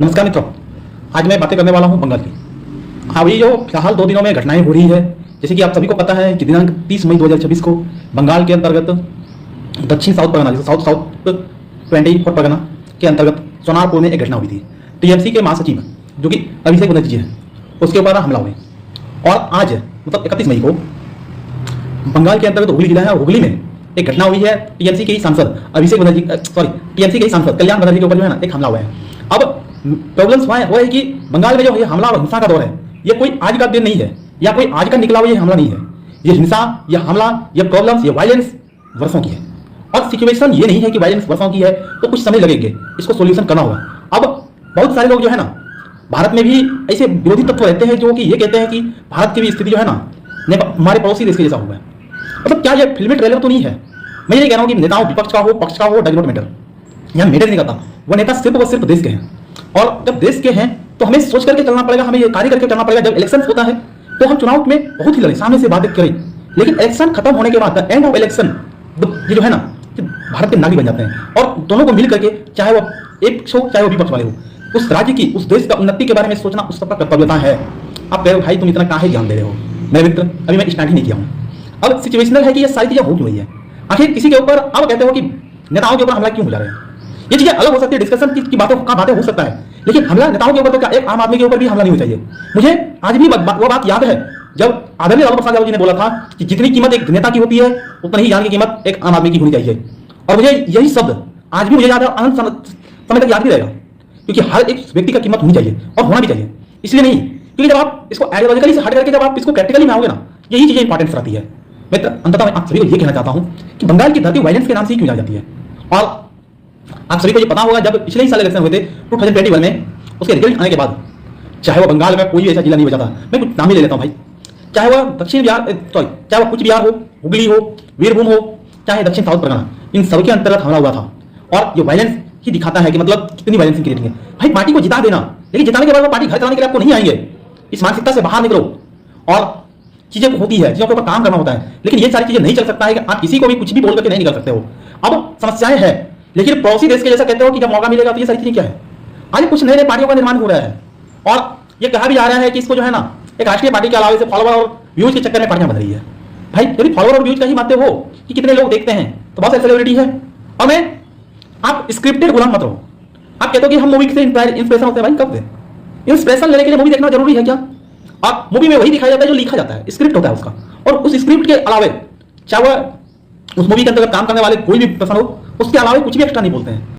नमस्कार मित्रों, आज मैं बातें करने वाला हूं बंगाल की। अभी जो फिलहाल 2 दिनों में घटनाएं हो रही है, जैसे कि आप सभी को पता है कि दिनांक 30 मई 2026 को बंगाल के अंतर्गत दक्षिण साउथ परगना, जैसे साउथ 24 परगना के अंतर्गत सोनारपुर में एक घटना हुई थी। टीएमसी के महासचिव जो कि अभिषेक बनर्जी है, उसके ऊपर हमला हुए। और आज मतलब 31 मई को बंगाल के अंतर्गत हुगली जिला है, हुगली में एक घटना हुई है। टीएमसी के ही सांसद अभिषेक बनर्जी, टीएमसी के ही सांसद कल्याण बनर्जी के ऊपर जो है ना एक हमला हुआ है। अब प्रॉब्लम हुआ है कि बंगाल में जो ये हमला और हिंसा का दौर है, ये कोई आज का दिन नहीं है या कोई आज का निकला हुआ ये हमला नहीं है। ये हिंसा, ये हमला, ये प्रॉब्लम्स, ये वायलेंस वर्षों की है। और सिचुएशन ये नहीं है कि वायलेंस वर्षों की है तो कुछ समय लगेंगे, इसको सोल्यूशन करना होगा। अब बहुत सारे लोग जो है ना, भारत में भी ऐसे विरोधी तत्व रहते हैं जो कि ये कहते हैं कि भारत की भी स्थिति जो है ना हमारे पड़ोसी देश के जैसा हुआ है। मतलब क्या ये फिल्मी ट्रेलर तो नहीं है? मैं ये कह रहा हूँ कि नेताओं विपक्ष का हो पक्ष का हो, डज नॉट मैटर, यहाँ मैटर नहीं करता। वो नेता सिर्फ और सिर्फ देश के हैं, और जब देश के हैं तो हमें सोच करके चलना पड़ेगा, हमें ये कार्य करके चलना पड़ेगा। जब इलेक्शन होता है तो हम चुनाव में बहुत ही लड़े, सामने से बातें करें, लेकिन इलेक्शन खत्म होने के बाद एंड ऑफ इलेक्शन ये जो है ना भारत के नागरिक बन जाते हैं। और दोनों को मिल करके, चाहे वो एक पक्ष हो चाहे वो विपक्ष वाले हो, उस राज्य की, उस देश का उन्नति के बारे में सोचना उस सबका कर्तव्यता है। आप कह रहे हो भाई तुम इतना काहे ध्यान दे रहे हो? मेरे मित्र, अभी मैं स्टार्ट ही नहीं किया हूँ। अब सिचुएशनल है कि ये सारी चीजें हो क्यों रही है, आखिर किसी के ऊपर। अब कहते हो कि नेताओं के ऊपर हमला क्यों हो जा रहे हैं? ये चीजें अलग हो सकती है, डिस्कशन की बातें हो सकता है, लेकिन हमला नेताओं के ऊपर तो क्या एक आम आदमी के ऊपर भी हमला नहीं होना चाहिए। मुझे आज भी वो बात याद है जब आदरणीय लालू प्रसाद यादव जी ने बोला था कि जितनी कीमत एक नेता की होती है उतनी ही जान की कीमत एक आम आदमी की होनी चाहिए। और मुझे यही शब्द आज भी मुझे याद है, अनंत समय तक याद भी रहेगा, क्योंकि हर एक व्यक्ति का कीमत होनी चाहिए और होना भी चाहिए। इसलिए नहीं क्योंकि जब आप इसको आइडियोलॉजिकली से हट करके जब आप इसको प्रैक्टिकली में आओगे ना, यही चीजें इंपॉर्टेंट रहती है। मित्र, अंततः मैं आप सभी को ये कहना चाहता हूं कि बंगाल की धरती वायलेंस के नाम से ही क्यों जानी जाती है। और आप सभी को ये पता होगा, जब पिछले ही साल इलेक्शन हुए थे 2021 में, उसके रिजल्ट आने के बाद चाहे वो बंगाल में कोई भी ऐसा जिला नहीं बचा था, मैं कुछ नाम ही ले लेता हूं भाई, चाहे वह दक्षिण बिहार, चाहे वह कुछ बिहार हो, हुगली हो, वीरभूम हो, चाहे दक्षिण साउथ परगना, इन सबके अंतर्गत हमला हुआ था। और ये वायलेंस ही दिखाता है कि मतलब कितनी वायलेंस क्रिएटिंग है। भाई पार्टी को जिता देना, लेकिन जिताने के बाद वो पार्टी घर चलाने के लिए आपको नहीं आएंगे। इस मानसिकता से बाहर निकलो। और चीजें होती है, चीजों के ऊपर काम करना होता है, लेकिन ये सारी चीजें नहीं चल सकता है कि आप किसी को भी कुछ भी बोल करके नहीं निकल सकते हो। अब समस्याएं हैं, लेकिन पड़ोसी देश के जैसा कहते हो कि जब मौका मिलेगा तो ये सारी चीजें क्या है। आज कुछ नए नए पार्टियों का निर्माण हो रहा है, और ये कहा भी जा रहा है कि इसको जो है ना एक राष्ट्रीय पार्टी के अलावा से फॉलोवर और व्यूज के चक्कर में पार्टियां बन रही है। भाई यदि फॉलोवर और व्यूज का ही बातें हो कि कितने लोग देखते हैं, तो बहुत सारी सेलिब्रिटी है। और मैं, आप स्क्रिप्टेड गुलाम मत रहो। आप कहते हो कि हम मूवी से इंस्पिरेशन होते हैं, भाई कब दे? इंस्पिरेशन लेने के लिए मूवी देखना जरूरी है क्या? आप मूवी में वही दिखाया जाता है जो लिखा जाता है, स्क्रिप्ट होता है उसका। और उस स्क्रिप्ट के अलावे, चाहे वह उस मूवी के अंतर्गत काम करने वाले कोई भी पर्सन हो, उसके अलावा कुछ भी एक्स्ट्रा नहीं बोलते हैं।